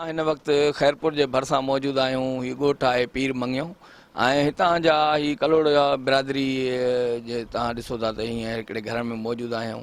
हिन वक़्तु ख़ैरपुर जे भरिसां मौजूदु आहियूं। हीउ ॻोठु आहे पीर मंगियो ऐं हितां जा ही कलोड़ बिरादरी जे तव्हां ॾिसो था त हीअं हिकिड़े घर में मौजूदु आहियूं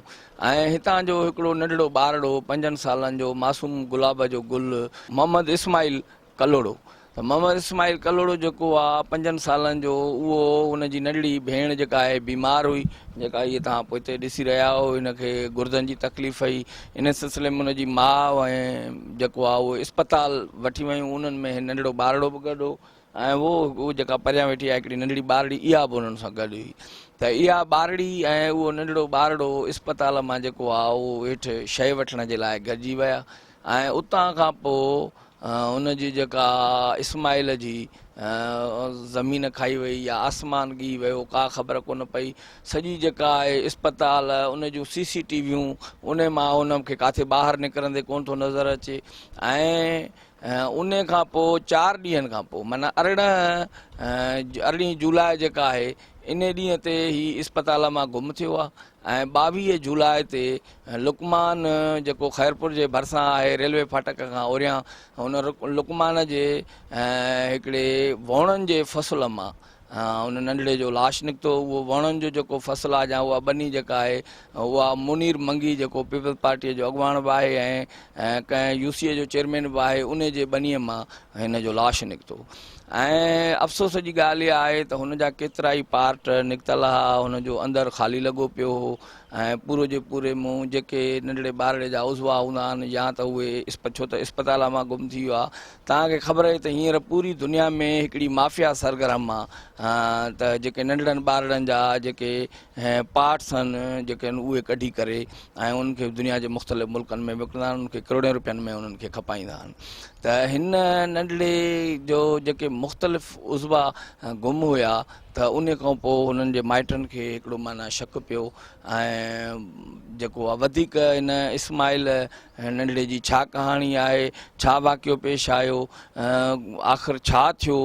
ऐं हितां जो हिकिड़ो नंढड़ो ॿारड़ो 5 सालनि जो मासूम गुलाब जो गुल मोहम्मद इस्माइल कलोड़ो। त मोहम्मद इस्माइल कलोड़ो जेको आहे 5 सालनि जो, उहो हुनजी नंढड़ी भेण जेका आहे बीमार हुई, जेका इहे तव्हां पोइ हिते ॾिसी रहिया हो। हिनखे गुर्दनि जी तकलीफ़ हुई। इन सिलसिले में हुनजी माउ ऐं जेको आहे उहो इस्पताल वठी वियूं। उन्हनि में नंढड़ो ॿारड़ो बि गॾु हो ऐं उहो जेका परियां वेठी आहे हिकिड़ी नंढड़ी ॿारड़ी, इहा बि उन्हनि सां गॾु हुई। त इहा ॿारड़ी ऐं उहो नंढड़ो ॿारड़ो इस्पताल मां जेको आहे उहो हेठि शइ वठण जे लाइ गॾिजी विया ऐं उतां खां पोइ उनजी जेका इस्माइल जी ज़मीन खाई वई या आसमान ॻी वियो, का ख़बर कोन पई। सॼी जेका आहे इस्पताल उन जूं CCTVयूं उन मां उनखे किथे ॿाहिरि निकिरंदे कोन थो नज़र अचे ऐं उन खां पोइ 4 ॾींहंनि खां पोइ माना 18 जुलाई जेका आहे इन ॾींहं ते ही इस्पताल मां गुम थियो आहे ऐं 22 जुलाई ते लुकमान जेको ख़ैरपुर जे भरिसां आहे रेलवे फाटक खां ओरियां, हुन लुकमान जे हिकिड़े वणनि जे फसल मां उन नंढड़े जो लाश निकितो। उहो वणनि जो जेको फसल आहे या उहा बनी जेका आहे उहा मुनीर मंगी जेको पीपल्स पार्टीअ जो अॻुवाण बि आहे ऐं कंहिं UCA जो चेयरमैन बि आहे, उन जे बनीअ मां हिन जो लाश निकितो। ऐं अफ़सोस जी ॻाल्हि इहा आहे त हुन जा केतिरा ई पार्ट निकितल हुआ, हुनजो अंदरु ख़ाली लॻो पियो हो ऐं पूरो जे पूरे मूं जेके नंढड़े ॿारड़े जा उज़वा हूंदा आहिनि या त उहे छो त इस्पताल मां गुम थी वियो आहे। तव्हांखे ख़बर आहे त हींअर पूरी दुनिया में हिकिड़ी माफ़िया सरगर्म आहे त जेके नंढड़नि ॿारड़नि जा जेके पार्ट्स आहिनि जेके आहिनि उहे कढी करे ऐं उनखे दुनिया जे मुख़्तलिफ़ मुल्कनि में विकिणंदा आहिनि, उनखे करोड़नि रुपयनि में उन्हनि खे खपाईंदा आहिनि। त हिन नंढड़े जो जेके मुख़्तलिफ़ उज़वा गुम हुया त उन खां पोइ हुननि जे माइटनि खे हिकिड़ो माना शक पियो ऐं जेको आहे वधीक हिन इस्माइल नंढड़े जी छा कहाणी आहे, छा वाक़ियो पेश आयो, आख़िर छा थियो,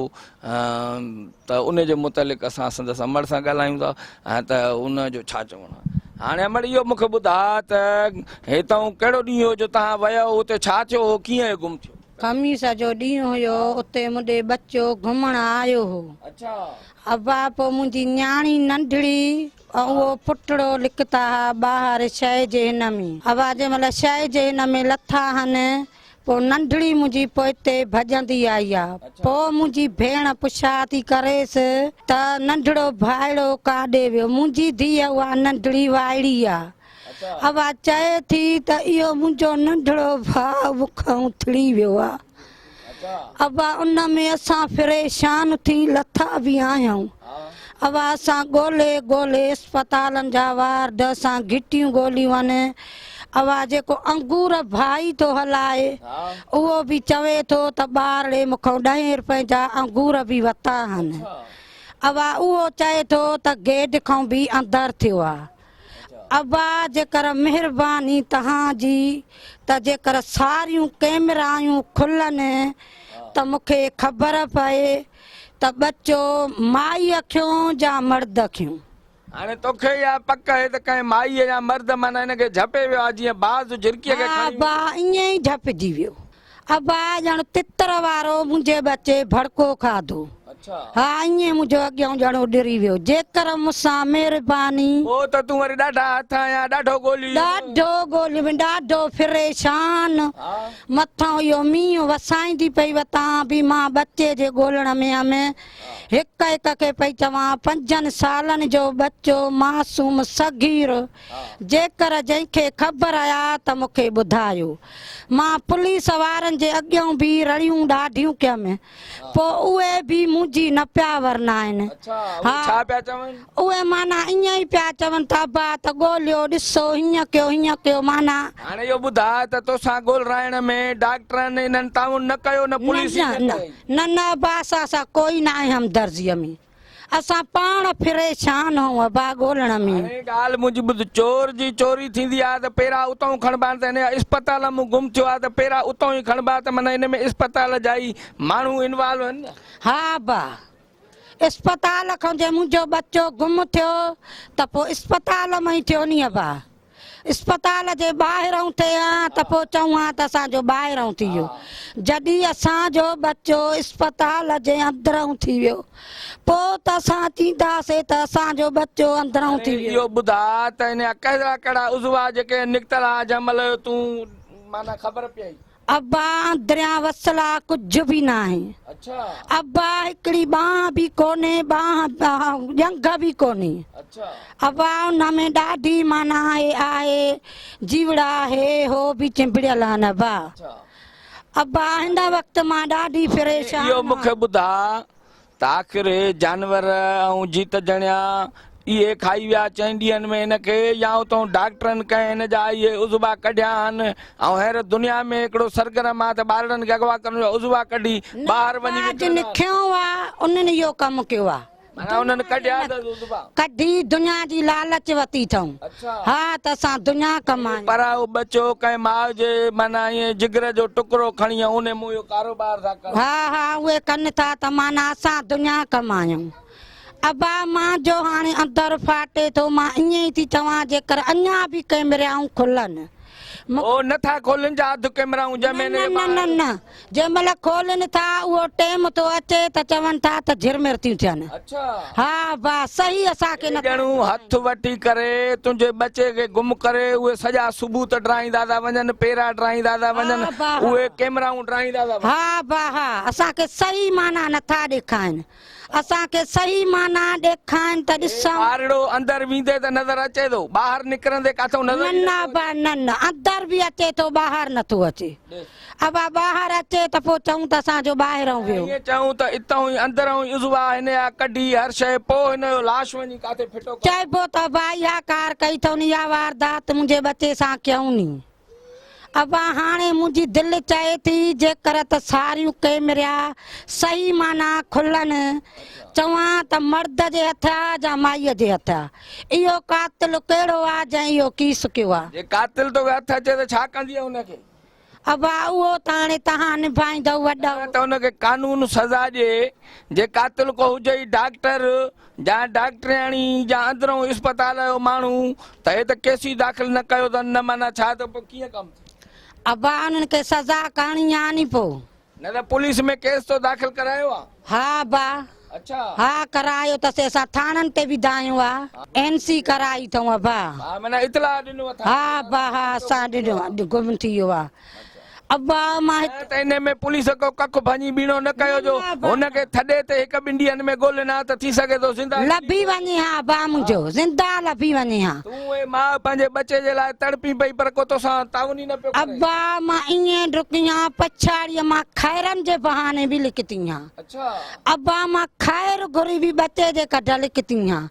त उन जे मुतलिक़ असां संदसि अमड़ सां ॻाल्हायूं था त उनजो छा चवणु आहे। हाणे अमड़ इहो मूंखे ॿुधा त हितां कहिड़ो ॾींहुं हो जो तव्हां विया हो, उते छा थियो हो, कीअं गुम थियो? खमीस जो ॾींहुं हुयो, उते मुंहिंजो बच्चो घुमण आयो हो। अच्छा। अबा पोइ मुंहिंजी न्याणी नंढड़ी ऐं उहो पुटड़ो लिकता ॿाहिरि शइ जे हिन में। अबा जंहिं महिल शइ जे हिन में लथा हन पोइ नंढड़ी मुंहिंजी पोइते भॼंदी आई आहे। पोइ मुंहिंजी भेण पुछा थी करेसि त नंढड़ो भाइड़ो काॾे वियो। मुंहिंजी धीअ उहा नंढड़ी वाइड़ी आहे। अबा चए थी त इहो मुंहिंजो नंढड़ो भाउ बुखों उथड़ी वियो आहे। अबा उन में असां परेशान थी लथा बि आहियूं। अबा असां ॻोल्हे ॻोल्हे इस्पतालनि जा वार्ड असां घिटियूं ॻोल्हियूं आहिनि। अबा जेको अंगूर भाई थो हलाए उहो बि चवे थो त ॿारड़े मूंखां 10 रुपए जा अंगूर बि वरिता आहिनि। अबा उहो चए थो त गेट खां बि अंदरि थियो आहे। अबा जेकर महिरबानी तव्हांजी त जेकर सारियूं कैमरायूं खुलनि त मूंखे ख़बर पए त बच्चो माई अखियूं या मर्द अखियूं। हाणे तोखे या पक आहे त कंहिं माई या मर्द माना हिनखे झपे वियो आहे जीअं बाज़ झिरकीअ खे खणी? अबा ईअं ई झपजी वियो। अबा ॼण तितर वारो मुंहिंजे बच्चे भड़को खाधो। हा ईअं मुंहिंजो अॻियां ॼण उॾरी वियो। जेकर मूंसां महिरबानी पोइ त तूं वरी ॾाढा हथ आया, ॾाढो ॻोल्ही ॾाढो परेशान मथां इहो मींहुं वसाईंदी पई वतां बि मां बच्चे जे ॻोल्हण में हुयमि। हिक हिक खे पई चवां 5 सालनि जो बच्चो मासूम सगीर, जेकर जंहिंखे ख़बर आहे त मूंखे ॿुधायो। मां पुलिस वारनि जे अॻियां बि रड़ियूं ॾाढियूं कयमि, पोइ उहे बि मुंहिंजी न पिया वरना आहिनि। छा पिया चवनि? उहे माना ईअं ई पिया चवनि त अबा त ॻोल्हियो ॾिसो हीअं कयो माना। हाणे इहो ॿुधा त तोसां ॻोल्हाइण में डॉक्टरनि इन्हनि ताउन न कयो, न पुलिस? न अबा असां कोई न आहे हमदर्दीअ में। असां पाण परेशान आहियूं अबा ॻोल्हण में। हाणे ॻाल्हि मुंहिंजी ॿुध, चोर जी चोरी थींदी आहे त पहिरां उतां खणबा त हिन इस्पताल में गुम थियो आहे त पहिरां उतां ई खणबा त माना हिन में इस्पताल जा ई माण्हू इन्वॉल्व आहिनि न? हा अबा इस्पताल खां जे मुंहिंजो बच्चो गुम थियो त पोइ इस्पताल में ई थियो नी अबा। अस्पताल जे ॿाहिरां थिए हा त पोइ चऊं हा त असांजो ॿाहिरां थी वियो। जॾहिं असांजो बच्चो अस्पताल जे अंदरां थी वियो पोइ त असां चईंदासीं त असांजो बच्चो अंदरां थी वियो। इहो ॿुधा त इन जा कहिड़ा कहिड़ा उज़वा जेके निकितल आहे जंहिं तूं माना ख़बर पई? अब्बा अंदरियां वसला कुझु बि न आहे। अच्छा अब्बा हिकिड़ी बांह बि कोन्हे, जंग बि कोन्हे। अच्छा अब्बा उन में ॾाढी माना आहे जीवड़ा आहे हो बि चिंबड़ियल आहिनि। अब्बा अब्बा हिन वक़्तु मां ॾाढी परेशान। इहो मूंखे ॿुधा त आख़िर जानवर ऐं जीत ॼणिया इहे खाई विया 4 ॾींहंनि में हिनखे, या उतां डॉक्टरनि कंहिं हिन जा इहे उज़वा कढिया आहिनि ऐं हींअर दुनिया में हिकिड़ो सरगर्म आहे त ॿारनि खे अॻवा करण जो उज़वा कढी ॿाहिरि वञी जिन खियो आहे उन्हनि इहो कमु कयो आहे। माना उन्हनि कढिया उज़वा कढी दुनिया जी लालच वती अथऊं। हा त असां दुनिया कमायूं। पर उहो बच्चो कंहिं माउ जे माना ईअं जिगर जो टुकड़ो खणी उन मूं इहो कारोबार था कनि। हा उहे कनि था त माना असां दुनिया कमायूं। अब्बा मां जो हाणे अंदर फाटे थो, मां ईअं ई थी चवां जेकर अञा बि कैमराऊं खुलनि। ओ नथा खोलनि जा अधु कैमराऊं जंहिंमें न जंहिं महिल खोलनि था उहो टाइम थो अचे त चवनि था त झिरमिर थियूं थियनि। अच्छा हा बस सही असांखे न ॼणू हथ वठी करे तुंहिंजे बच्चे खे गुम करे उहे सॼा सबूत ड्राईंदा था वञनि, पेरा ड्राईंदा था वञनि, उहे कैमराऊं ड्राईंदा था वञनि। हा असांखे सही माना नथा ॾेखारिनि, असांखे सही माना ॾेखारिनि त ॾिसूं। ॿारड़ो अंदर वेंदे त नज़र अचे थो, ॿाहिरि निकिरंदे काथो नज़र न अंदर बि अचे थो, ॿाहिरि नथो अचे। अब ॿाहिरि अचे त पोइ चऊं त असांजो ॿाहिरां वियो। ईअं चऊं त इतां ई अंदरां ई उज़वा हिन जा कढी हर शइ पोइ हिन जो लाश वञी काथे फिटो चइबो त भाई इहा कार कई अथऊं, इहा वारदात मुंहिंजे बच्चे सां कयूं नी। अब हाणे मुंहिंजी दिलि चए थी जेकर त सारियूं कैमरा सही माना खुलनि, चवां त मर्द जे हथ आहे या माईअ जे हथ आहे। इहो कातिल कहिड़ो आहे जंहिं इहो कीस कयो आहे? जे कातिल तो हथ अचे त छा कंदी हुनखे? अब उहो त हाणे तव्हां निभाईंदव वॾा त हुनखे कानून सज़ा ॾे। जे कातिल को हुजे डॉक्टर या डॉक्टरियाणी या अंदरों अस्पताल जो माण्हू त हे त केस ई दाख़िल न कयो अथनि, न माना छा त पोइ कीअं कमु? अब उन्हनि खे सज़ा करणी आहे नी पोइ। न त पुलिस में केस तो दाख़िल करायो आहे? हा बा अच्छा हा करायो अथसि, असां थाणनि ते बि दायूं आहे, NC कराई अथऊं। बा माना इतला ॾिनो अथव? हा बा हा असां ॾिनो आहे, गुम थी वियो आहे। अब्बा मां त इन में पुलिस को कख भञी बीणो न कयो जो हुनखे थॾे ते 1-2 ॾींहंनि में ॻोल्हनि हा त थी सघे थो ज़िंदा लभी वञे। हा बा मुंहिंजो ज़िंदा लभी वञे। हा तूं ए मां पंहिंजे बच्चे जे लाइ तड़पी पई पर को तोसां ताउन ई न पियो करे। अब्बा मां ईअं डुकी आहियां पछाड़ीअ मां खैरनि जे बहाने बि लिखती आहियां। अच्छा अब्बा मां खैर घुरी बि बच्चे जे कढ लिखती आहियां।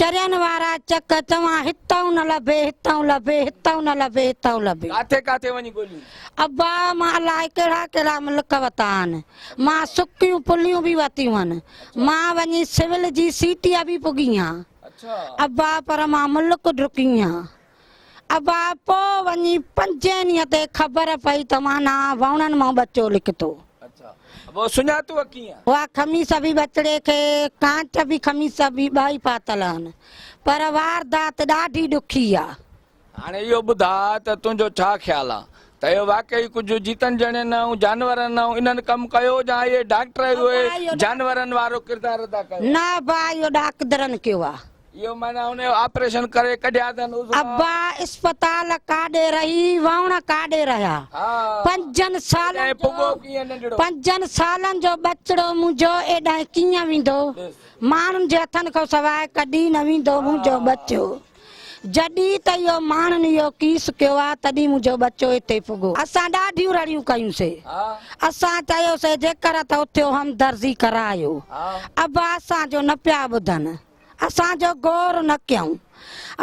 चरियनि वारा चक चवां हितां न लभे, हितां लभे, हितां न लभे, हितां लभे। काथे काथे वञी ॻोल्हियूं? अब्बा मां अलाए कहिड़ा कहिड़ा मुल्क वता आहिनि, मां सुकियूं पुलियूं बि वतियूं आहिनि, मां वञी सिविल जी सीटीअ बि पुगी आहियां। अच्छा अब्बा पर मां मुल्क डुकी आहियां। अब्बा पोइ वञी 5 ॾींहं ते ख़बर पई त माना वणनि मां बच्चो निकितो। वो सुञातो कीअं? उहा खमीस बि बचड़े खे, कांच बि खमीस बि ॿई पातल आहिनि, पर वारदात ॾाढी ॾुखी आहे। हाणे इहो ॿुधा त तुंहिंजो छा ख़्यालु आहे त इहो वाकई कुझु जीतनि ॼणनि ऐं जानवरनि ऐं इन्हनि कमु कयो या इहे डॉक्टर उहे जानवरनि वारो किरदारु अदा कयो? न बा इहो डॉक्टरनि कयो आहे। इहो माना उन जो ऑपरेशन करे कढिया अथनि? अब्बा अस्पताल काॾे रही वण काॾे रहिया। 5 सालनि जो बचड़ो मुंहिंजो एॾां कीअं वेंदो? माण्हुनि जे हथनि खां सवाइ कॾहिं न वेंदो मुंहिंजो बच्चो। जॾहिं त इहो माण्हुनि इहो कीस कयो आहे तॾहिं मुंहिंजो बच्चो हिते पुॻो। असां ॾाढियूं रड़ियूं कयूंसीं, असां चयोसीं जेकर त उथियो हमदर्दी करायो। अब्बा असांजो न पिया ॿुधनि, असांजो गौर न कयूं।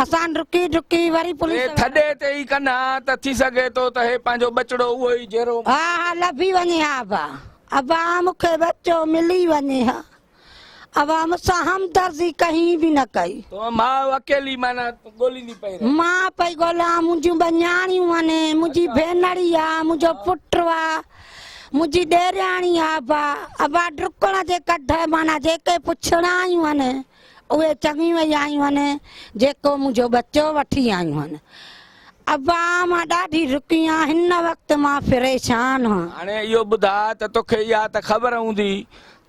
असां डुकी डुकी वरी पुलिस थॾे ते ई कनि हा त थी सघे थो त हे पंहिंजो बचड़ो उहो ई जहिड़ो हा लभी वञे। हा अब्बा अब्बा मूंखे बच्चो मिली वञे। हा अब्बा मूंसां हमदर्दी कहीं बि न कई। तो मां अकेली माना ॻोल्हींदी पई रही? मां पई ॻोल्हां, मुंहिंजियूं ॿ आहिनि, मुंहिंजी भेनड़ी आहे, मुंहिंजो पुटु आहे, मुंहिंजी ॾेराणी आहे। अब्बा अब्बा डुकण जे कढ माना जेके पुछणा आयूं आहिनि उहे चङी वई आयूं आहिनि, जेको मुंहिंजो बच्चो वठी आयूं आहिनि। अबा मां ॾाढी रुकी आहियां हिन वक़्तु मां परेशान आहियां। हाणे इहो ॿुधा त तोखे इहा त ख़बर हूंदी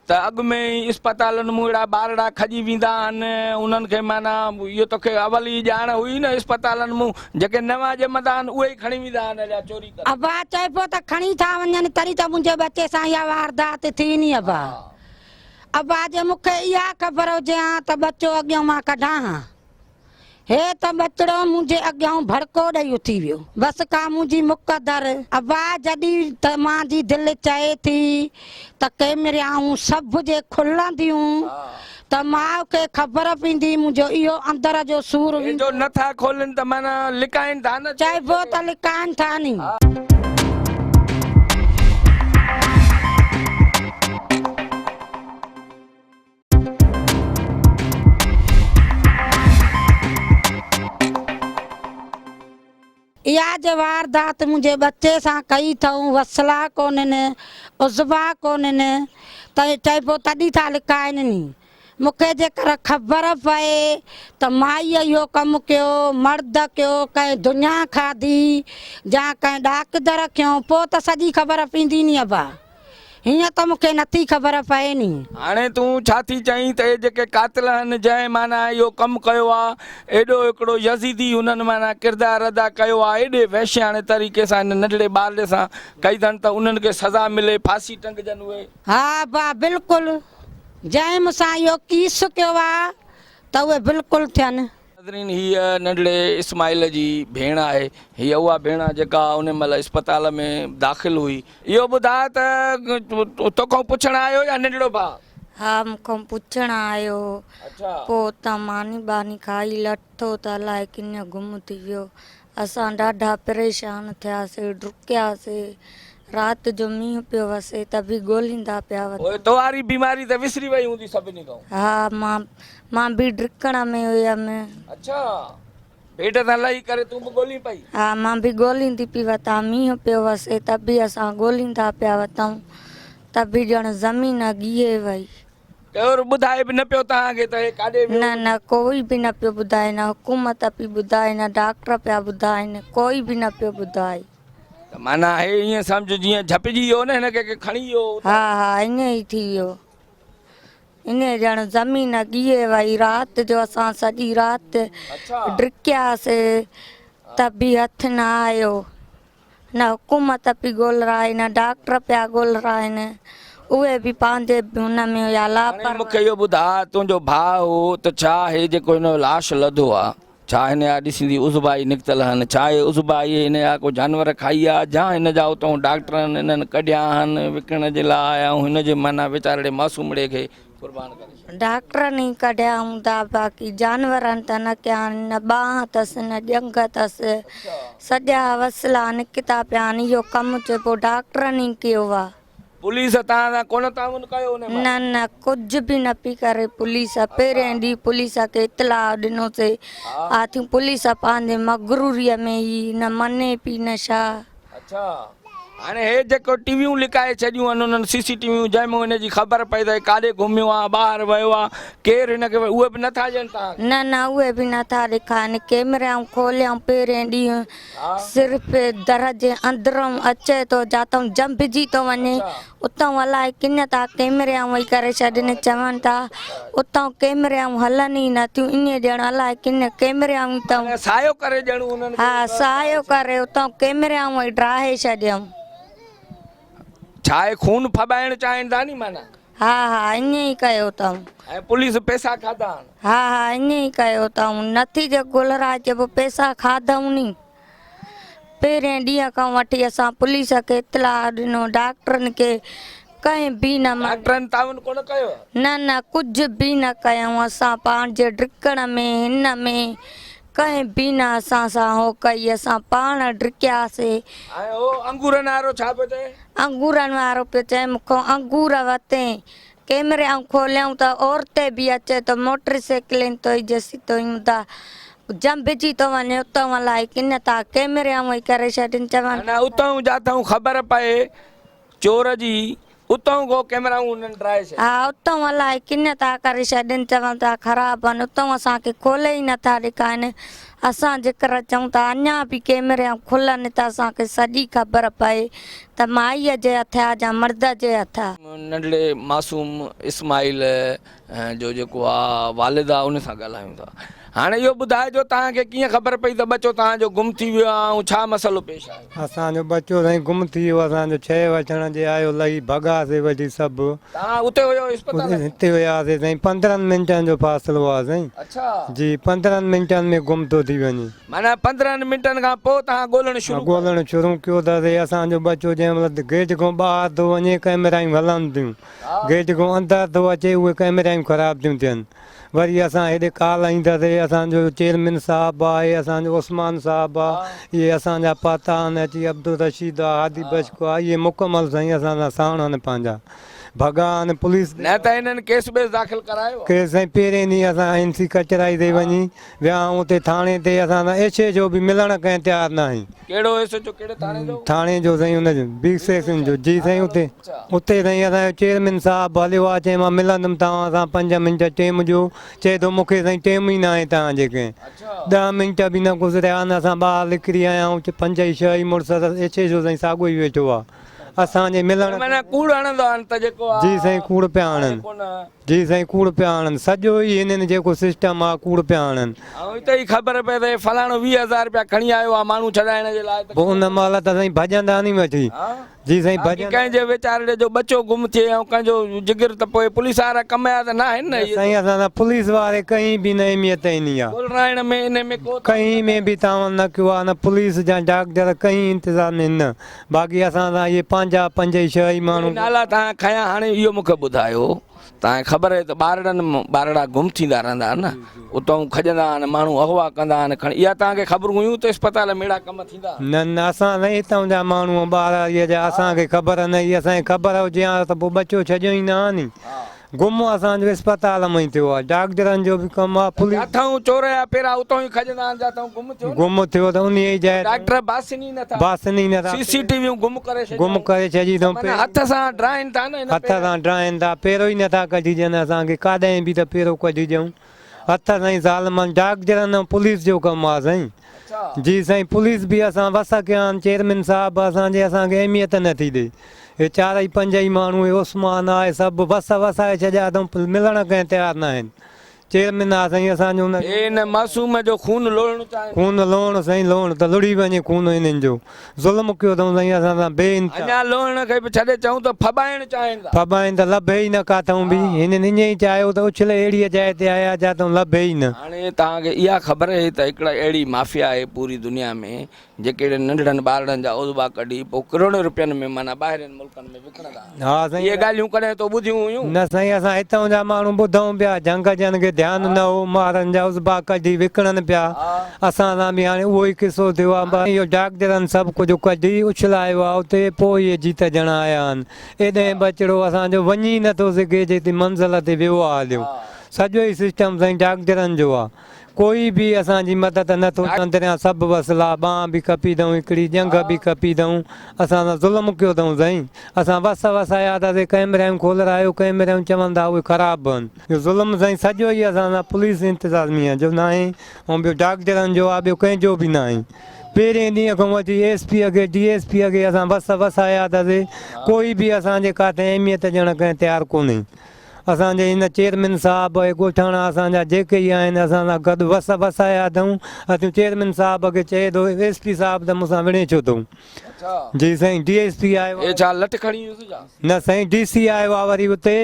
त अॻु में ई इस्पतालनि मूं अहिड़ा ॿारड़ा खॼी वेंदा आहिनि उन्हनि खे माना इहो तोखे अवल ई ॼाण हुई न इस्पतालनि मूं जेके नवां ॼमंदा आहिनि उहे ई खणी वेंदा आहिनि अञा चोरी करे। अबा चइबो त खणी था वञनि तॾहिं त मुंहिंजे बचे सां इहा वारदात थी नी अबा। अबा जे मूंखे इहा ख़बर हुजे हा त बचो अॻियां मां कढां हा, हे त बचड़ो मुंहिंजे अॻियां भड़को ॾेई उथी वियो बसि का मुंहिंजी मुक़दर। अबा जॾहिं त मुंहिंजी दिलि चए थी त कैमरियाऊं सभु जे खुलंदियूं त माउ खे ख़बर पवंदी मुंहिंजो इहो अंदर जो सूर जो नथा खोलनि त माना लिकाइनि था न। चइबो त लिकाइनि था नी। इहा जे वारदात मुंहिंजे बचे सां कई अथऊं वसला कोन्हनि उज़बा कोन्हनि त चइबो तॾहिं था लिकाइनि नी। मूंखे जेकर ख़बर पए त माईअ इहो कमु कयो मर्द कयो कंहिं दुनिया खाधी या कंहिं ॾाकदर कयूं पोइ त सॼी ख़बर पवंदी नी अबा, हीअं त मूंखे नथी ख़बर पए नी। हाणे तूं छा थी चईं त इहे जेके कातिल आहिनि जंहिं माना इहो कमु कयो आहे एॾो हिकिड़ो यज़ीदी हुननि माना किरदारु अदा कयो आहे एॾे वैश्याणे तरीक़े सां हिन नंढड़े ॿार सां कई अथनि त उन्हनि खे सज़ा मिले फांसी टंगजनि उहे। हा बा बिल्कुलु जंहिं मूंसां इहो कीस कयो आहे त उहे बिल्कुलु थियनि। नाज़रीन हीअ नंढड़े इस्माइल जी भेण आहे, हीअ उहा भेण जेका उन महिल इस्पताल में दाख़िल हुई। इहो ॿुधा त तोखां पुछण आयो या नंढड़ो भाउ? हा मूंखां पुछण आयो। अच्छा पोइ उतां मानी बानी खाई लथो त अलाए किन गुम थी वियो। असां ॾाढा परेशान थियासीं डुकियासीं राति जो मींहुं पियो वसे त बि ॻोल्हींदा पिया ओए तोहारी बीमारी त विसरी वई हूंदी सभिनी खां। हा मां बि ड्रिकण में हुयमि। अच्छा पेट त लही करे तूं बि ॻोल्ही पई? हा मां बि ॻोल्हींदी पई वतां मींहुं पियो वसे त बि असां ॻोल्हींदा पिया वतऊं त बि ॼण ज़मीन ॻीए वई। केरु ॿुधाए बि न पियो तव्हांखे त हे काॾे वियो? न कोई बि न पियो ॿुधाए, न हुकूमत पई ॿुधाए न डॉक्टर पिया ॿुधाइनि, कोई बि न पियो ॿुधाए। त माना हे ईअं सम्झ जीअं झपिजी वियो न हिन खे खणी वियो। हा ईअं ई थी वियो, इन ॼण ज़मीन ॻीए वई। राति जो असां सॼी राति ड्रिकियासीं त बि हथु न आयो, न हुकूमत पई ॻोल्हाए न डॉक्टर पिया ॻोल्हाइनि, उहे बि पंहिंजे हुन में हुया लापरवाह। मूंखे इहो ॿुधा तुंहिंजो भाउ हो त छा हे जेको हिन जो लाश लधो आहे छा हिन जा ॾिसंदी उज़बाई निकितल आहिनि, छा हे उज़बाई हिन जा को जानवर खाई आहे जा हिन जा उतां डॉक्टरनि हिननि कढिया आहिनि विकिण जे लाइ ऐं हिन जे माना वीचारे मासूमड़े खे क़ुर्बान करे। डॉक्टरनि ई कढिया हूंदा बाक़ी जानवरनि त न कया, न ॿांह अथसि न ॼंघ अथसि, सॼा वसला निकिता पिया आहिनि। इहो कमु चइबो डॉक्टरनि ई कयो आहे। पुलिस तव्हां सां कोन ताउन कयो? न कुझु बि न पई करे पुलिस। पहिरें ॾींहुं पुलिस खे इतलाह ॾिनोसीं आथी पुलिस पंहिंजे मगरूरीअ में ई न मने पई न छा। अच्छा हाणे हे जेको टीवियूं लिकाए छॾियूं आहिनि उन्हनि CCTV जंहिंमें हिनजी ख़बर पई त काॾे घुमियो आहे ॿाहिरि वियो आहे केरु हिनखे उहे बि नथा ॾियनि तव्हांखे? न उहे बि नथा ॾेखारनि। कैमराऊं खोलियऊं पहिरें ॾींहुं सिर्फ़ु दर जे अंदरूं अचे थो जातां जंभिजी थो वञे उतां अलाए किन था कैमराऊं वेही करे छॾनि चवनि था उतां कैमराऊं हलनि ई नथियूं। ईअं ॼण अलाए किन कैमराऊं अथऊं सायो करे ॼण उन्हनि। हा सायो करे उतां कैमराऊं वही ड्राहे छॾियऊं। छा आहे खून फॿाइण चाहिनि था नी माना? हा ईअं ई कयो अथऊं। ऐं पुलिस पैसा खाधा आहिनि? हा ईअं ई कयो अथऊं। नथी जे ॻोल्हाए चइबो पैसा खाधऊं नी। पहिरें ॾींहं खां वठी असां पुलिस खे इतलाह ॾिनो डॉक्टरनि खे कंहिं बि न डॉक्टरनि ताउन कोन कयो? न कुझु बि न कयूं। असां पंहिंजे ड्रिकण में हिन में कंहिं बि न असां सां हो कई। असां पाण ड्रिकियासीं। ऐं हो अंगूरनि वारो छा पियो चए? अंगूरनि वारो पियो चए मूंखां अंगूर वरिते। कैमराऊं खोलियऊं त औरते बि अचे त मोटर साइकिलनि तो जसी तो ईंदा जंभिजी थो वञे उतां अलाए किन था कैमराऊं वेही करे छॾनि चवनि उतां जातां ख़बर पए चोर जी उतां को कैमरा उन्हनि ड्राए छॾियो। हा उतां अलाए किन था करे छॾनि, चवनि था ख़राबु आहिनि, उतां असांखे खोले ई नथा ॾेखारीनि। असां जेकर चऊं था अञा बि कैमरा खुलनि त असांखे सॼी ख़बर पए त माईअ जे हथ आहे या मर्द जे हथ आहे। नंढड़े मासूम इस्माइल जो जेको आहे वालिद आहे उन सां ॻाल्हायूं था। हाणे इहो ॿुधाइजो तव्हांखे कीअं ख़बर पई त बचो तव्हांजो गुम थी वियो आहे ऐं छा मसइलो पेश आहे? असांजो बच्चो साईं गुम थी वियो, असांजो 6 वठण जे आयो लही भॻासीं वठी सभु। तव्हां उते हुयो इस्पताल में? हिते वियासीं साईं, 15 मिंटनि जो फ़ासिलो आहे साईं। अच्छा जी 15 मिंटनि में गुम थो थी वञे। माना 15 मिंटनि खां पोइ तव्हां ॻोल्हणु शुरू ॻोल्हणु शुरू कयो अथसीं। असांजो बच्चो जंहिं महिल गेट खां ॿाहिरि थो वञे कैमरायूं हलनि थियूं, गेट खां अंदरि थो अचे उहे कैमरायूं ख़राबु थियूं थियनि। वरी असां हेॾे कॉल ईंदासीं, असांजो चेयरमैन साहिबु आहे, असांजो उस्मान साहिबु आहे, इहे असांजा पाता आहिनि, अची अब्दुल रशीद आहे, हादी बशको आहे, इहे मुकमल साईं असांजा साण आहिनि पंहिंजा भॻा आहिनि। पुलिस न त हिननि केस बेस दाख़िल करायो? केस साईं पहिरें ॾींहुं असां NC कचहराई ते वञी विया उते थाणे ते, असां एच जो बि मिलणु कंहिं तयारु न आहियूं। कहिड़ो एसएचओ कहिड़े थाणे जो? थाणे जो साईं हुनजो बी सेक्शन जो। जी साईं उते साईं असांजो चेयरमैन साहिबु हलियो आहे, चई मां मिलंदुमि तव्हां सां 5 मिंट टाइम जो। चए थो मूंखे साईं टाइम ई न आहे तव्हांजे कंहिं। 10 मिंट बि न गुज़रिया आहिनि, असां ॿाहिरि निकिरी आया आहियूं। 5 ई 6 ई मुड़ुस एच जो साईं साॻियो ई वेठो आहे असांजे मिलण। माना कूड़ हणंदो आहे त जेको आहे? जी साईं कूड़ पिया हणनि। जी साईं कूड़ पिया हणनि, सॼो ई हिननि जेको सिस्टम आहे कूड़ पिया हणनि। ऐं हिते ई ख़बर पए त फलाणो 20,000 रुपया खणी आयो आहे माण्हू छॾाइण जे लाइ, पोइ उन महिल त साईं भॼंदा नी वठी। जी साईं भॼन कंहिंजे वीचारे जो बच्चो गुम थिए ऐं कंहिंजो जिगर त पोइ पुलिस वारा कम जा त न आहिनि न? साईं असां पुलिस वारे कहीं बि न अहमियत ईंदी आहे, ॻोल्हाइण में इन में को कहीं में बि तव्हां न कयो आहे, न पुलिस जा डॉक्टर कहीं इंतज़ाम में न। बाक़ी असां सां इहे पंहिंजा 5 ई 6 ई माण्हू नाला तव्हां खयां। हाणे इहो मूंखे ॿुधायो, तव्हांखे ख़बर आहे त ॿारड़ा गुम थींदा रहंदा आहिनि न, उतां खॼंदा आहिनि माण्हू, अगवा कंदा आहिनि खणी, इहा तव्हांखे ख़बर हुयूं त इस्पताल में अहिड़ा कम थींदा? न न असां न हितां जा माण्हू ॿार इहे जा असांखे ख़बर न। इहा असांखे ख़बर हुजे हा त पोइ बच्चो छॾियो ई न आहे नी। गुम असांजो इस्पताल में ई थियो आहे, डॉक्टरनि जो बि कमु आहे। पुलिस जिथां चोर या पहिरां उतां ई खॼंदा आहिनि, जिथां गुम थियो गुम थियो त उन ई जाइ डॉक्टर बासनी नथा, बासनी नथा, CCTV गुम करे छॾी अथऊं। हथ सां ड्राइनि था न, हथ सां ड्राइनि था, पहिरों ई नथा कढी ॾियनि असांखे, काॾहें बि त पहिरों कढी ॾियूं हथ साईं। ज़ालमनि डॉक्टरनि ऐं पुलिस जो कमु आहे साईं। जी साईं पुलिस बि असां वस कया आहिनि, चेयरमैन साहिबु असांखे अहमियत नथी ॾे। हे 4 ई 5 ई माण्हू, उस्मान आहे, सभु वस वसाए छॾिया अथऊं, मिलण कंहिं तयारु न आहिनि। चेयरमैन आहे साईं असांजो इन मासूम जो खून लोणणु चाहिनि, खून लोण साईं, लोण त लुड़ी वञे खून हिननि जो। ज़ुल्म कयो अथऊं साईं असां सां बेइंतिहा। अञा लोण खे बि छॾे चऊं त फॿाइण चाहिनि था। फॿाइनि त लभे ई न काथऊं बि, हिननि ईअं ई चाहियो त उछले अहिड़ीअ जाइ ते आया जितां लभे ई न। हाणे तव्हांखे इहा ख़बर आहे त हिकिड़ा अहिड़ी माफ़िया आहे पूरी दुनिया में जेके नंढड़नि ॿारनि जा उज़बा कढी पोइ करोड़नि रुपयनि में माना ॿाहिरिनि मुल्कनि में विकिणंदा। हा साईं इहे ॻाल्हियूं कॾहिं तो ॿुधियूं हुयूं? न साईं असां हितां जा माण्हू ॿुधूं पिया, जंग जन खे ध्यानु न हो, ॿारनि जा उज़बा कढी विकिणनि पिया। असां सां बि हाणे उहो ई किसो थियो आहे। इहो डॉक्टरनि सभु कुझु कढी उछलायो आहे उते, पोइ इहे जीत ॼणा आया आहिनि। एॾे बचिड़ो असांजो वञी नथो सघे, जेतिरी मंज़िल ते वियो आहे हलियो। सॼो ई सिस्टम साईं डॉक्टरनि जो आहे, कोई बि असांजी मदद नथो अंदरियां सभु वसला, बांह बि कपी अथऊं, हिकिड़ी जंग बि कपी अथऊं। असां सां ज़ुल्म कयो अथऊं साईं। असां वस वसाया अथासीं, कैमरायूं खोलरायो, कैमरायूं चवनि था उहे ख़राबु आहिनि। इहो ज़ुल्म साईं सॼो ई असां सां पुलिस इंतज़ामिया जो न आहे, ऐं ॿियो डॉक्टरनि जो आहे, ॿियो कंहिंजो बि न आहे। पहिरें ॾींहं खां वठी SP खे DSP खे असां वस वसाया अथासीं, कोई बि असांजे काथे अहमियत ॾियणु कंहिं तयारु कोन्हे। असांजे हिन चेयरमैन साहिबु ॻोठाणा असांजा जेके ई आहिनि असां सां गॾु वस वसाया अथऊं। असां चेयरमैन साहिब खे चए थो SP साहिबु त मूंसां विणे छो अथऊं। जी साईं DSP आयो छा लट खणी न साईं, DC आयो आहे वरी उते।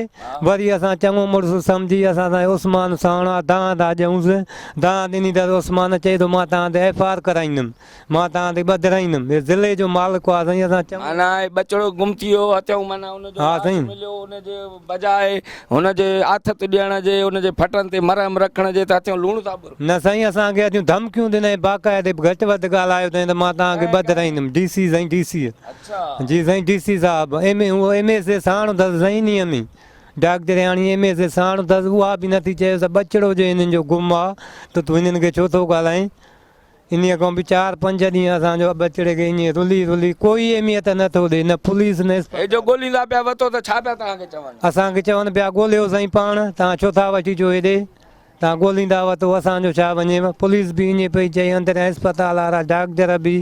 वरी असां चङो मुड़ुसु सम्झी असां सां उस्मान साण दांद था ॾियूंसि, दांद ॾिनी त उस्मान चए थो मां तव्हां ते FIR कराईंदुमि, मां तव्हां ते ॿधाईंदुमि। ज़िले जो मालिक आहे साईं। असां माना बचिड़ो गुम थी वियो अचऊं, माना हा साईं हुनजे बजाए हुनजे आथत ॾियण जे, हुनजे फटनि ते मरहम रखण जे त अचऊं लूण था ॿुर। न साईं असांखे अॼु धमकियूं ॾिनई, बाक़ाइदे घटि वधि ॻाल्हायो अथई त मां तव्हांखे ॿधाईंदुमि। DC साईं DC। जी साईं DC साहिबु उहो MSA साण अथसि साईं इन में डॉक्टर हाणे MSA साण अथसि, उहा बि नथी चएसि बचिड़ो जो हिननि जो गुम आहे त तूं हिननि खे छो थो ॻाल्हाए। इन खां बि 4-5 ॾींहं असांजो बचिड़े खे ईअं रुली कोई अहमियत नथो ॾे, न पुलिस न हे जो ॻोल्हींदा पिया वरितो त छा पिया तव्हांखे चवनि? असांखे चवनि पिया ॻोल्हियो साईं पाण, तव्हां छो था वठी अचो हेॾे, तव्हां ॻोल्हींदा वरितो असांजो छा वञेव। पुलिस बि ईअं पई चए, अंदरि अस्पताल वारा डॉक्टर बि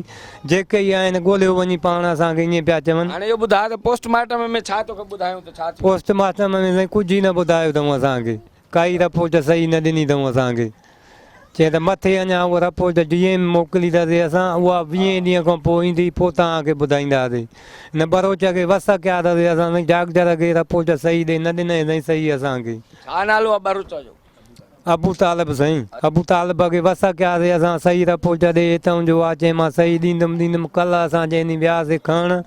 जेके ई आहिनि ॻोल्हियो वञी पाण, असांखे ईअं पिया चवनि। हाणे इहो ॿुधायो त पोस्टमार्टम में छा तोखे ॿुधायूं त छा थियो? पोस्टमार्टम में साईं कुझु ई न ॿुधायो अथऊं असांखे, काई रिपोर्ट सही न ॾिनी अथऊं असांखे। चए त मथे अञा उहा रिपोर्ट DM मोकिलींदासीं असां, उहा 20 ॾींहं खां पोइ ईंदी, पोइ तव्हांखे ॿुधाईंदासीं। न बरोच खे वस कयासीं असां साईं, डॉक्टर खे रिपोर्ट सही ॾे, न ॾिनई साईं सही असांखे। छा नालो आहे बरूच जो? अबू तालिब साईं, अबू तालिब खे वस कयासीं असां, सही रिपोर्ट ॾे हितां जो आहे। चई मां सही ॾींदुमि। कल्ह असां चईं वियासीं खणणु,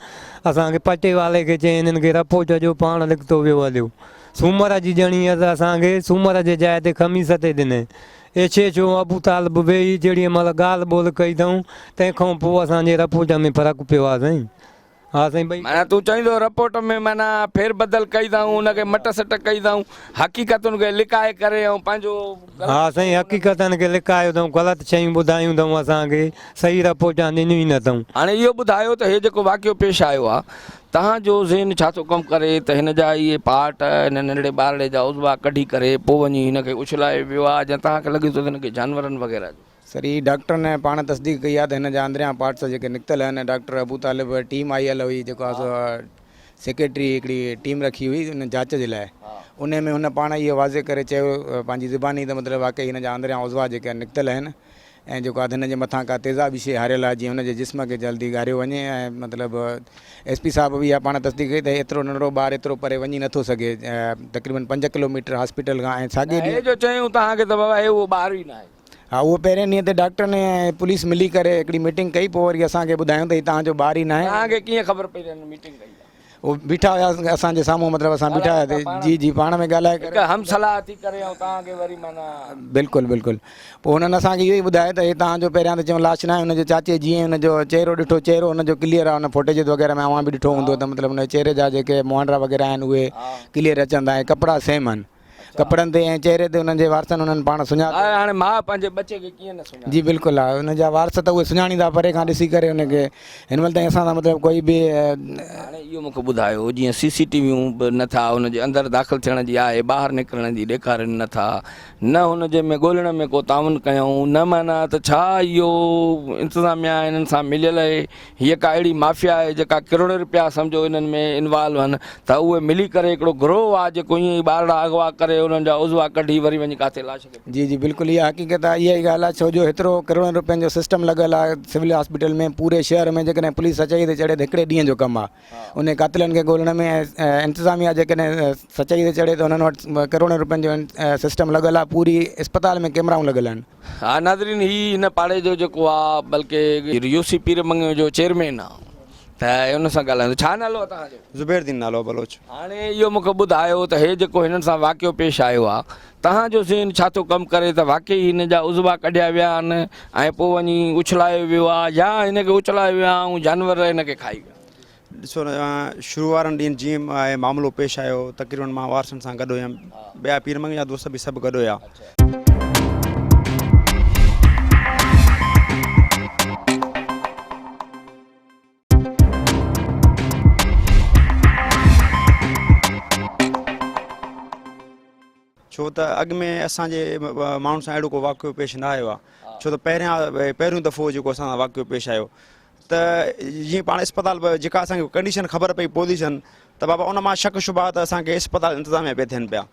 असांखे पटे वाले खे चई हिननि खे रिपोर्ट ॾियो, पाण लिखतो वियो हलियो। सूमर जी ॼणी असांखे सूमर जे जाइ ते ख़मीस ते ॾिनई। एछे छो अबू तालिब वेही जेॾी महिल ॻाल्हि ॿोल कई अथऊं, तंहिंखां पोइ असांजे रिपोर्ट में फ़र्क़ु पियो आहे साईं। हा साईं भई माना तूं चईंदो रिपोर्ट में माना फेर बदल कई अथऊं, हुनखे मट सट कई अथऊं, हक़ीक़तुनि खे लिकाए करे ऐं पंहिंजो। हा साईं, हक़ीक़तनि खे लिकायो अथऊं, ग़लति शयूं ॿुधायूं अथऊं असांखे, सही रिपोर्टां ॾिनियूं ई न अथऊं। हाणे इहो ॿुधायो त हे जेको वाक़ियो पेश आयो आहे, तव्हांजो ज़हन छा थो कमु करे त हिन जा इहे पार्ट हिन नंढड़े ॿारड़े जा उज़वा कढी करे पोइ वञी हिनखे उछलाए वियो आहे, या तव्हांखे लॻे थो त हिनखे जानवरनि वग़ैरह जो? सर ही डॉक्टर ने पाण तस्दीक कई आहे त हिन जा अंदरियां पार्ट्स जेके निकितल आहिनि, डॉक्टर अबू तालिब टीम आयल हुई, जेको आहे सेक्रेटरी हिकिड़ी टीम रखी हुई उन जांच जे लाइ। उन में हुन पाण इहो वाज़े करे चयो पंहिंजी ज़ुबानी त मतिलबु वाक़ई हिन जा अंदरियां उज़वा जेके निकितल आहिनि, ऐं जेको आहे हिन जे मथां का तेज़ाबी शइ हारियल आहे, जीअं हुनजे जिस्म खे जल्दी ॻारियो वञे। ऐं मतिलबु SP साहब बि इहा पाण तस्दीक कई त एतिरो नंढड़ो ॿारु एतिरो परे वञी नथो सघे, तक़रीबन 5 किलोमीटर हॉस्पिटल खां। ऐं साॻे ॾींहुं जो चयूं तव्हांखे त बाबा हे उहो ॿारु ई न आहे। हा, उहो पहिरें ॾींहं ते डॉक्टर ने पुलिस मिली करे हिकिड़ी मीटिंग कई, पोइ वरी असांखे ॿुधायूं त हीउ तव्हांजो ॿारु ई न आहे। तव्हांखे कीअं ख़बर पई त मीटिंग कई? उहो बीठा हुयासीं असांजे साम्हूं, मतिलबु असां बीठा हुयासीं। जी पाण में ॻाल्हाए करे हम सलाह थी करे ऐं तव्हांखे वरी माना। बिल्कुलु। पोइ हुननि असांखे इहो ई ॿुधायो त हे तव्हांजो पहिरियां त चयूं लाश न आहे। हुनजे चाचे जीअं हुनजो चहिरो ॾिठो, चहिरो हुनजो क्लियर आहे, हुन फोटेज वग़ैरह में अवां बि ॾिठो हूंदो, त मतिलबु हुन चहिरे जा जेके मुहांडा वग़ैरह आहिनि उहे क्लियर अचंदा, ऐं कपिड़ा सेम आहिनि कपिड़नि ते ऐं चहिरे ते। हुननि जे वारसनि हुननि पाण सुञातो। हाणे माउ पंहिंजे बचे खे कीअं न सुञाणे? जी बिल्कुलु आहे, हुन जा वारस त उहे सुञाणींदा परे खां ॾिसी करे हुनखे। हिन महिल ताईं असां सां मतिलबु कोई बि। हाणे इहो मूंखे ॿुधायो, जीअं CCTV बि नथा हुनजे अंदरि दाख़िल थियण जी आहे, ॿाहिरि निकिरण जी ॾेखारनि नथा, न हुनजे में ॻोल्हण में को ताउन कयूं न, माना त छा इहो इंतिज़ामिया हिननि सां मिलियल आहे? हीअ का अहिड़ी माफ़िया आहे जेका करोड़ रुपया सम्झो हिननि में इन्वॉल्व आहिनि, त उहे मिली करे हिकिड़ो ग्रोह आहे जेको ईअं ई ॿारड़ा अगवा करे उन्हनि जा उज़वा कढी वरी वञी किथे लाश खे? जी बिल्कुलु, इहा हक़ीक़त आहे, इहा ई ॻाल्हि आहे। छो जो हेतिरो करोड़नि रुपयनि जो सिस्टम लॻल आहे सिविल हॉस्पिटल में, पूरे शहर में। जेकॾहिं पुलिस सचाई ते चढ़े त हिकिड़े ॾींहं जो कमु आहे उन कातिलनि खे ॻोल्हण में। इंतिज़ामिया जेकॾहिं सचाई ते चढ़े त हुननि वटि करोड़नि रुपयनि जो सिस्टम लॻल आहे, पूरी अस्पताल में कैमराऊं लॻल आहिनि। हा नाज़रीन, हीअ हिन पाड़े जो जेको आहे बल्कि UC पीरमंगे जो चेयरमैन आहे, त हुन सां ॻाल्हाईंदो। छा नालो आहे तव्हांजो? ज़ुबैरुद्दीन नालो बलोच। हाणे इहो मूंखे ॿुधायो त हे जेको हिननि सां वाक़ियो पेश आयो आहे, तव्हांजो ज़हन छा थो कमु करे त वाक़ई हिन जा उज़वा कढिया विया आहिनि ऐं पोइ वञी उछलायो वियो आहे, या हिनखे उछलायो वियो आहे ऐं जानवर हिनखे खाई विया? ॾिसो न, शुरू वारनि ॾींहंनि जीअं आहे मामिलो पेश आयो, तक़रीबन मां वारसनि सां गॾु हुयमि, ॿिया पीरमंगे जा दोस्त बि सभु गॾु हुया। छो त अॻु में असांजे माण्हुनि सां अहिड़ो को वाक़ियो पेश न आयो आहे, छो त पहिरियों दफ़ो जेको असां सां वाक़ियो पेश आयो, त जीअं पाण अस्पताल जेका असांखे कंडीशन ख़बर पई पोज़ीशन, त बाबा उन मां शक शुबा त असांखे अस्पताल इंतिज़ामिया पिया थियनि पिया,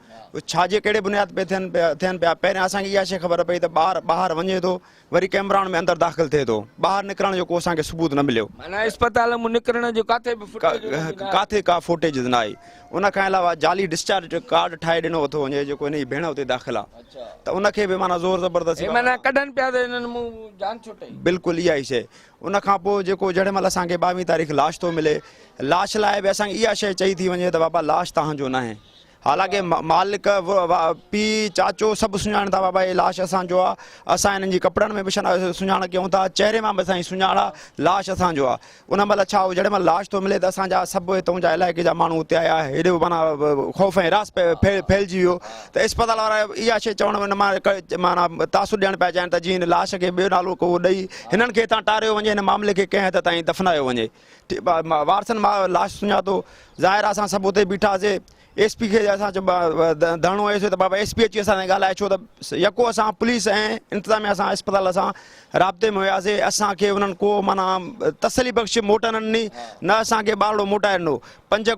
छाजे कहिड़े बुनियाद पे थियनि पिया। पहिरियां असांखे इहा शइ ख़बर पई त ॿाहिरि वञे थो, वरी कैमराउनि में अंदरि दाख़िल थिए थो, ॿाहिरि निकिरण जो को असांखे सबूत न मिलियो। माना अस्पताल में निकिरण जो काथे का फुटेज न आई। उन खां अलावा जाली डिस्चार्ज कार्ड ठाहे ॾिनो थो वञे, जेको हिन जी भेण हुते दाख़िल आहे, त उनखे बि माना ज़ोर ज़बरदस्ती कढनि पिया त हिननि मूं जान छुटे। बिल्कुलु इहा ई शइ। उन खां पोइ जेको जॾहिं महिल असांखे 22 तारीख़ लाश थो मिले, लाश लाइ बि असांखे इहा शइ चई थी वञे त बाबा लाश तव्हांजो न आहे, हालांकि मालिक पीउ चाचो सभु सुञाणनि था बाबा हीअ लाश असांजो आहे, असां हिननि जी कपिड़नि में बि सुञाण कयूं था, चहिरे मां बि असांजी सुञाण आहे, लाश असांजो आहे। उन महिल छा हो, जॾहिं महिल लाश थो मिले त असांजा सभु हितां जा इलाइक़े जा माण्हू हुते आया, हेॾो माना ख़ौफ़ ऐं रास फैलिजी वियो। त इस्पताल वारा इहा शइ चवण में माना तासुर ॾियणु पिया चाहिनि त जीअं हिन लाश खे ॿियो नालो को ॾेई हिननि खे हितां टारियो वञे, हिन मामले खे कंहिं हद ताईं दफ़नायो वञे। वारसनि मां लाश सुञातो, ज़ाहिर आहे असां सभु हुते बीठासीं। SP खे असां धरणो हुयोसीं त बाबा SP अची असां सां ॻाल्हाए, छो त यको असां पुलिस ऐं इंतिज़ामिया असां इस्पताल सां राब्ते में हुयासीं। असांखे उन्हनि को माना तसली बख़्श मोटन ॾिनी, न असांखे ॿारड़ो मोटाए ॾिनो। 5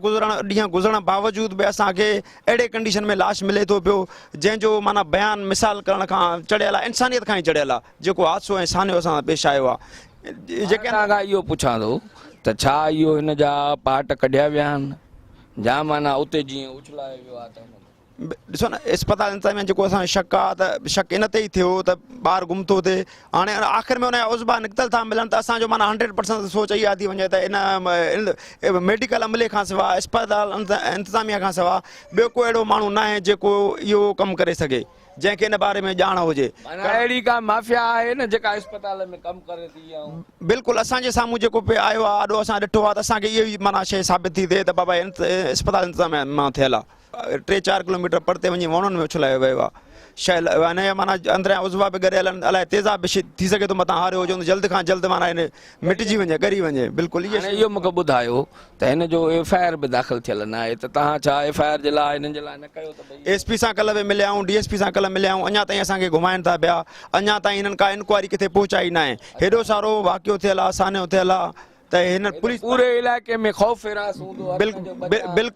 ॾींहं गुज़रण बावजूदि बि असांखे अहिड़े कंडीशन में लाश मिले थो पियो जंहिंजो माना बयानु मिसाल करण खां चढ़ियल आहे, इंसानियत खां ई चढ़ियल आहे। जेको हादसो ऐं सानियो असां पेश आयो आहे। जेके खां इहो पुछां थो त छा इहो हिन जा पार्ट कढिया विया आहिनि, जा माना उते जीअं उछलायो वियो आहे त ॾिसो न, इस्पताल इंतिज़ामिया जेको असांजो शक आहे त शक इन ते ई थियो त ॿारु गुम थो थिए। हाणे आख़िर में हुनजा उज़बा निकितल था मिलनि त असांजो माना 100% सोच इहा थी वञे त इन मेडिकल अमले खां सवाइ, इस्पताल इंतिज़ामिया खां सवाइ ॿियो को अहिड़ो माण्हू न आहे जेको इहो कमु करे सघे, जंहिंखे इन बारे में ॼाण हुजे। अहिड़ी का माफ़िया आहे न जेका इस्पताल में कमु करे थी? बिल्कुलु असांजे साम्हूं जेको पे आयो आहे, ॾाढो असां ॾिठो आहे त असांखे इहो ई माना शइ साबित थी थिए त बाबा इस्पताल इंतिज़ामिया मां थियल आहे। 3-4 किलोमीटर परते वञी वणनि में उछलायो वियो आहे। शइ हिन जा माना अंदरियां उज़वा बि ॻरियल आहिनि, अलाए तेज़ाब बि थी सघे थो मथां हारियो हुजे, जल्द खां जल्द माना हिन मिटिजी वञे, ॻरी वञे। बिल्कुलु इहो मूंखे ॿुधायो त हिन जो FIR बि दाख़िल थियल न आहे, त तव्हां छा FIR जे लाइ हिननि जे लाइ न कयो? त SP सां कल्ह बि मिलिया आहियूं, DSP सां कल्ह मिलिया आहियूं, अञा ताईं असांखे घुमाइनि था पिया, अञा ताईं हिननि का इंक्वायरी किथे पहुचाई न आहे। हेॾो सारो वाक़ियो थियल आहे, सानियो थियल आहे त हिन पुलिस पूरे इलाइक़े में ख़ौफ़ हिरास हूंदो आहे।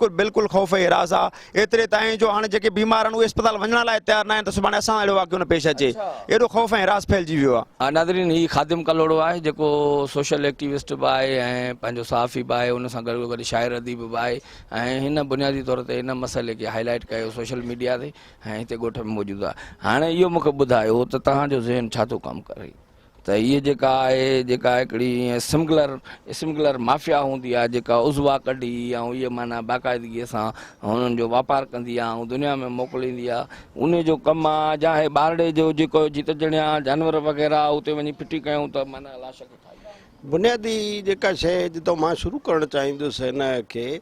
बिल्कुलु ख़ौफ़ हिरास आहे। एतिरे ताईं जो हाणे जेके बीमार आहिनि उहे इस्पताल वञण लाइ तयारु न आहिनि त सुभाणे असां अहिड़ो वाक़ियो न पेश अचे। एॾो ख़ौफ़ ऐं हिरास फैलिजी वियो आहे। नाज़रीन, ही ख़ादिम कलोड़ो आहे जेको सोशल एक्टिविस्ट बि आहे ऐं पंहिंजो सहाफ़ी बि आहे, उन सां गॾु शाइर अदीब बि आहे, ऐं हिन बुनियादी तौर ते हिन मसइले खे हाईलाइट कयो सोशल मीडिया ते ऐं हिते ॻोठ में मौजूदु आहे। हाणे इहो मूंखे ॿुधायो त तव्हांजो ज़हन छा थो कमु करे त इहे जेका आहे, जेका हिकिड़ी स्मगलर माफ़िया हूंदी आहे, जेका उज़वा कढी ऐं इहे माना बाक़ाइदगीअ सां हुननि जो वापारु कंदी आहे ऐं दुनिया में मोकिलींदी आहे, उन जो कमु आहे। या हे ॿारड़े जो जेको जितजणिया जानवर वग़ैरह उते वञी फिटी कयूं त माना लाश खे ठाही। बुनियादी जेका शइ जितां मां शुरू करणु चाहींदुसि हिन खे,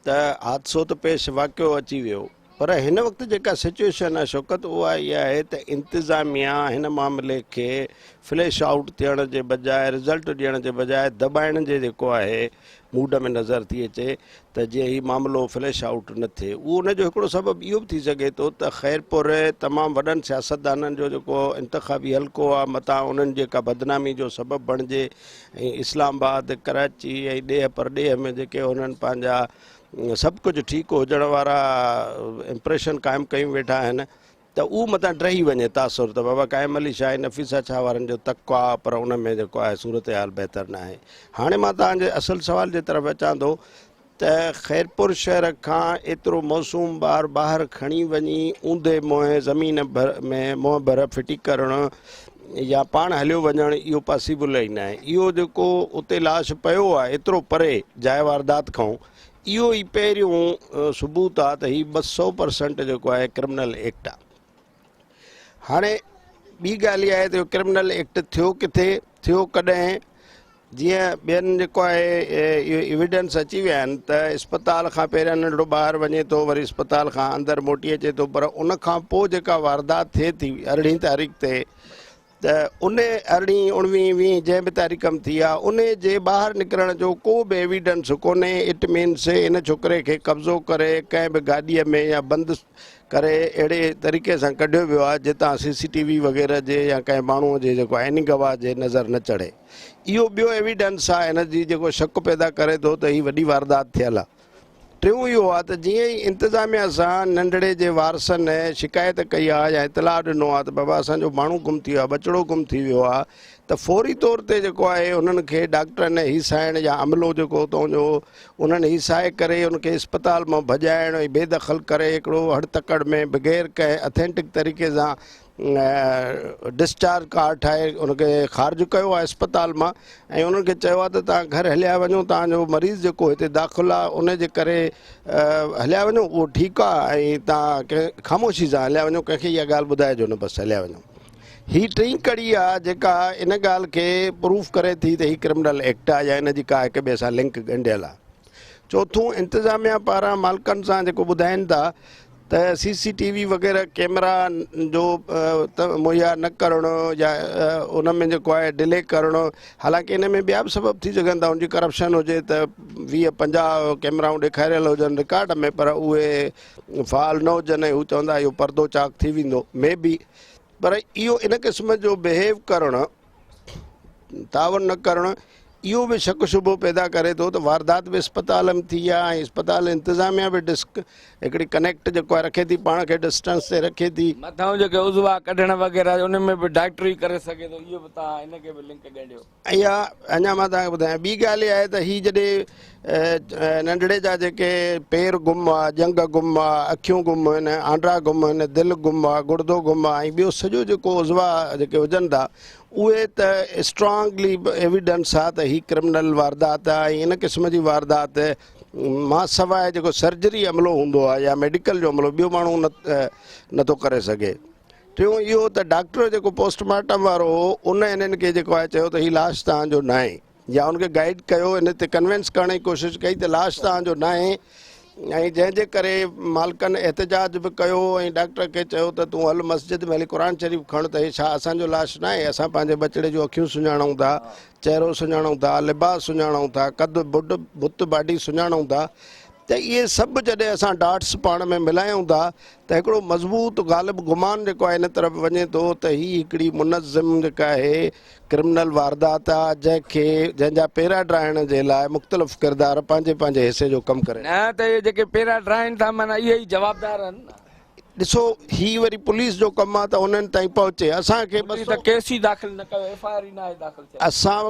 त हादसो त पेश वाक़ियो अची वियो, पर हिन वक़्तु जेका सिचुएशन आहे शौकत, उहा इहा आहे त इंतिज़ामिया हिन मामले खे फ्लैश आउट थियण जे बजाए, रिज़ल्ट ॾियण जे बजाए दॿाइण जे जेको आहे मूड में नज़र थी अचे त जीअं हीउ मामिलो फ्लैश आउट न थिए। उहो उनजो हिकिड़ो सबबु इहो बि थी सघे थो त ख़ैरपुर तमामु वॾनि सियासतदाननि जो जेको इंतिख़ाबी हल्को आहे, मथां उन्हनि जेका बदनामी जो सबबु बणिजे, ऐं इस्लामाबाद, कराची ऐं ॾेह परॾेह में जेके हुननि पंहिंजा सभु कुझु ठीकु हुजण वारा इम्प्रेशन क़ाइमु कयूं वेठा आहिनि, त उहो मथां टही वञे तासुर त बाबा क़ाइम अली शाह, नफ़ीसा शाह वारनि जो तक़वा आहे, पर उन में जेको आहे सूरत हाल बहितर न आहे। हाणे मां तव्हांजे असुलु सवाल जे तरफ़ अचां थो त ख़ैरपुर शहर खां एतिरो मौसूम ॿार ॿाहिरि खणी वञी ऊंधे मुंहुं ज़मीन में मुंहुं भर फिटी करणु या पाण हलियो वञणु, इहो पॉसिबल ई न आहे। इहो जेको उते लाश पियो आहे एतिरो परे जाइ वारदात खां, इहो ई पहिरियों सबूत आहे त हीउ 200% जेको आहे क्रिमिनल एक्ट आहे। हाणे ॿी ॻाल्हि इहा आहे त क्रिमिनल एक्ट थियो किथे, थियो कॾहिं? जीअं ॿियनि जेको आहे इहो एविडेंस अची विया आहिनि त इस्पताल खां पहिरियां नंढड़ो ॿारु वञे थो, वरी इस्पताल खां अंदरि मोटी अचे थो, पर उन खां पोइ जेका वारदात थिए थी 18 तारीख़ ते, त उन 18, 19, 20 जंहिं बि तारीख़ में थी आहे, उन जे ॿाहिरि निकिरण जो को बि एविडेंस कोन्हे। इट मीन्स इन छोकिरे खे कब्ज़ो करे कंहिं बि गाॾीअ में या बंदि करे अहिड़े तरीक़े सां कढियो वियो आहे जितां CCTV वग़ैरह जे या कंहिं माण्हूअ जे जेको आइनी गवाह जे नज़र न चढ़े। इहो ॿियो एविडेंस आहे हिन जी जेको शक पैदा करे थो त हीअ वॾी वारदात थियल आहे। टियों इहो आहे त जीअं ई इंतिज़ामिया सां नंढड़े जे वारसनि शिकायत कई आहे या इतलाह ॾिनो आहे त बाबा असांजो माण्हू गुम थी वियो आहे, बचिड़ो गुम थी वियो आहे, त त फौरी तौर ते जेको आहे उन्हनि खे डॉक्टरनि हीउ साइण या अमलो जेको हुतां जो उन्हनि हीउ साए करे उनखे इस्पताल मां भॼाइण ऐं बेदख़ल करे हिकिड़ो हड़तकड़ में बग़ैर कंहिं अथेंटिक तरीक़े सां डिस्चार्ज कार्ड ठाहे उनखे ख़ारिज कयो आहे इस्पताल मां ऐं उन्हनि खे चयो आहे त तव्हां घर हलिया वञो, तव्हांजो मरीज़ जेको हिते दाख़िल आहे उन जे करे हलिया वञो, उहो ठीकु आहे ऐं तव्हां कंहिं ख़ामोशी सां हलिया वञो, कंहिंखे इहा ॻाल्हि ॿुधाइजो न, बसि हलिया वञो। हीअ टीं कड़ी आहे जेका इन ॻाल्हि खे प्रूफ करे थी त हीअ क्रिमिनल एक्ट आहे या इन जी का हिक ॿिए सां लिंक ॻंढियल आहे। चोथों, इंतिज़ामिया पारां मालिकनि सां जेको ॿुधाइनि था त CCTV वग़ैरह कैमरा जो मुहैया न करणु या उन में जेको आहे डिले करणु, हालांकि इन में ॿिया बि सबब थी सघनि था, उनजी करप्शन हुजे त 20-50 कैमराऊं ॾेखारियल हुजनि रिकॉर्ड में पर उहे फ़ाल न हुजनि ऐं हू चवंदा इहो परदो चाक थी वेंदो मे बी, पर इहो इन क़िस्म जो बिहेव करणु, तावन न करणु, इहो बि शक शुबो पैदा करे थो त वारदात बि इस्पताल में थी आहे ऐं इस्पताल इंतिज़ामिया बि हिकिड़ी कनेक्ट जेको आहे रखे थी, पाण खे डिस्टेंस ते रखे थी। मथां जेके उज़वा कढण वग़ैरह उन में बि डॉक्टर ई करे सघे थो, इहो बि तव्हां इनखे बि लिंक ॻंढियो। इहा अञा मां तव्हांखे ॿुधायां, ॿी ॻाल्हि इहा आहे त हीअ जॾहिं नंढड़े जा जेके पेर गुम आहे, जंग गुम आहे, अखियूं गुम आहिनि, आंड्रा गुम आहिनि, दिलि गुम आहे, गुर्दो गुम आहे ऐं ॿियो सॼो जेको उज़वा जेके हुजनि था उहे त स्ट्रांगली एविडेंस आहे त हीअ क्रिमिनल वारदात आहे। ऐं इन क़िस्म जी वारदात मां सवाइ जेको सर्जरी अमलो हूंदो आहे या मेडिकल जो अमलो ॿियो माण्हू नथो करे सघे। टियों, इहो त डॉक्टर जेको पोस्टमार्टम वारो हो उन इन्हनि खे जेको आहे चयो त हीअ लाश तव्हांजो न आहे, या उनखे गाइड कयो, इन ते कन्विंस करण जी कोशिशि कई त लाश तव्हांजो न आहे, ऐं जंहिंजे करे मालिकनि एहतजाज बि कयो ऐं डॉक्टर खे चयो त तूं हल मस्जिद में हली क़ुर शरीफ़ खण, त हे छा असांजो लाश न आहे, असां पंहिंजे बचिड़े जूं अखियूं सुञाणूं था, चहिरो सुञाणूं था, लिबास सुञाणूं था, कद बुत बाडी सुञाणूं था, त इहे सभु जॾहिं असां डॉट्स पाण में मिलायूं था त हिकिड़ो मज़बूत ग़ालिब गुमान जेको आहे इन तरफ़ वञे थो त हीअ हिकिड़ी मुनज़िम जेका आहे क्रिमिनल वारदात आहे जंहिंजा पेरा ड्राइण जे लाइ मुख़्तलिफ़ किरदार पंहिंजे पंहिंजे हिसे जो कमु करे। न त इहे जेके पेरा ड्राइनि था माना इहे ई जवाबदार आहिनि। ॾिसो, हीअ वरी पुलिस जो कमु आहे त उन्हनि ताईं पहुचे, असांखे त केस ई दाख़िल न कयो, FIR ई न आहे दाख़िल थियल। असां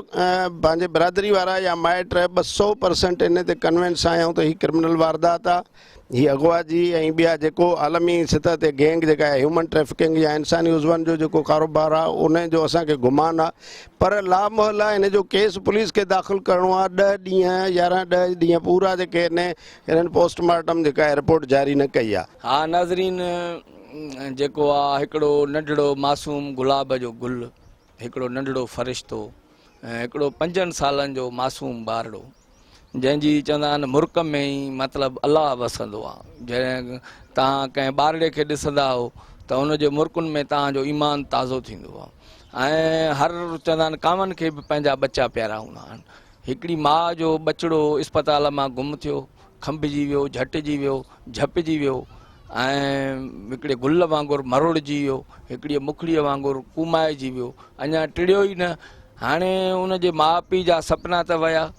पंहिंजे बिरादरी वारा या माइट 200% इन ते कन्विंस आहियूं त हीअ क्रिमिनल वारदात आहे, हीअ अगवा जी ऐं ॿिया जेको आलमी सतह ते गैंग जेका आहे ह्यूमन ट्रैफिकिंग या इंसानी उज़वनि जो जेको कारोबार आहे उन जो असांखे गुमान आहे, पर लामहला हिन जो केस पुलिस खे दाख़िल करिणो आहे। 10 ॾींहं 11-10 ॾींहं पूरा जेके हिननि पोस्टमार्टम जेका आहे रिपोर्ट जारी न कई आहे। हा नाज़रीन, जेको आहे हिकिड़ो नंढड़ो मासूम गुलाब जो गुल, हिकिड़ो नंढड़ो फ़रिश्तो ऐं हिकिड़ो 5 सालनि जो मासूम ॿारड़ो जंहिंजी चवंदा आहिनि मुर्क में ई मतिलबु अलाह वसंदो आहे। जॾहिं तव्हां कंहिं ॿारड़े खे ॾिसंदा हो त हुनजे मुर्कुनि में तव्हांजो ईमान ताज़ो थींदो आहे ऐं हर चवंदा आहिनि कामनि खे बि पंहिंजा बच्चा प्यारा हूंदा आहिनि। हिकिड़ी माउ जो बचिड़ो इस्पताल मां गुम थियो, खंभिजी वियो, झटिजी वियो, झपिजी वियो ऐं हिकिड़े गुल वांगुरु मरोड़जी वियो, हिकिड़ी मुखड़ीअ वांगुरु कुमाइजी वियो, अञा टिड़ियो ई न। हाणे उनजे माउ पीउ जा सपना त विया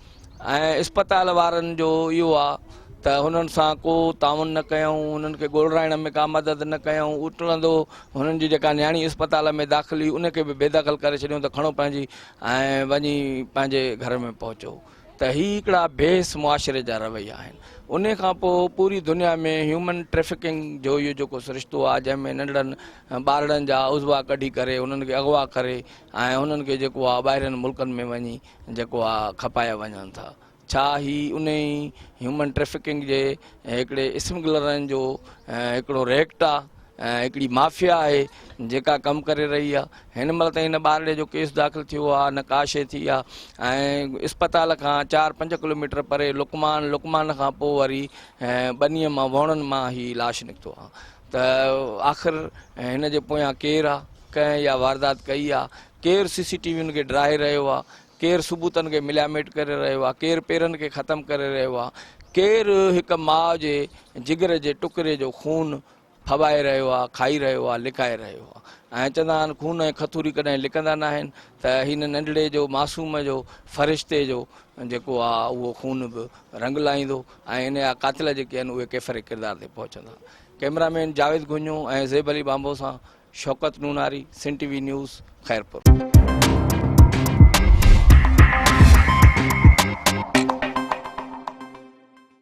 ऐं इस्पताल वारनि जो इहो आहे त हुननि सां को ताउन न कयूं, हुननि खे ॻोल्हाइण में का मदद न कयूं, उटड़ंदो हुननि जी जेका न्याणी इस्पताल में दाख़िल हुई उनखे बि बेदख़ल करे छॾियूं त खणो पंहिंजी ऐं वञी पंहिंजे घर में पहुचो। त हीअ हिकिड़ा बेस मुआशिरे जा रवैया आहिनि। उन खां पोइ पूरी दुनिया में ह्यूमन ट्रैफिकिंग जो इहो जेको सिरिश्तो आहे जंहिंमें नंढड़नि ॿारड़नि जा उज़वा कढी करे उन्हनि खे अगवा करे ऐं हुननि खे जेको आहे ॿाहिरिनि मुल्कनि में वञी जेको आहे खपाया वञनि था। छा ही उन ई ह्यूमन ट्रैफिकिंग जे हिकिड़े स्मगलरनि जो हिकिड़ो रेक्ट आहे, हिकिड़ी माफ़िया आहे जेका कमु करे रही आहे। हिन महिल ताईं हिन ॿारड़े जो केस दाख़िल थियो आहे, नकाशे थी आहे ऐं इस्पताल खां 4-5 किलोमीटर परे लुकमान खां पोइ वरी बनीअ मां वणनि मां ही लाश निकितो आहे। त आख़िर हिन जे पोयां केरु आहे, कंहिं इहा वारदात कई आहे, केरु CCTV खे ड्राहे रहियो आहे, केरु सबूतनि खे मिलामेट करे रहियो आहे, केरु पेरनि खे ख़तमु करे रहियो आहे, केरु हिकु माउ जे जिगर जे टुकड़े जो खून फवाए रहियो आहे, खाई रहियो आहे, लिकाए रहियो आहे। ऐं चवंदा आहिनि खून ऐं खतूरी कॾहिं लिकंदा न आहिनि, त हिन नंढड़े जो मासूम जो फ़रिश्ते जो जेको आहे उहो खून बि रंग लाहींदो ऐं हिन जा क़ातिल जेके आहिनि उहे कैफ़रे किरदार ते पहुचंदा। कैमरामैन जावेद गुंजो ऐं ज़ेब अली बांबो सां शौकत नूनारी, सिंध TV न्यूज़, ख़ैरपुर।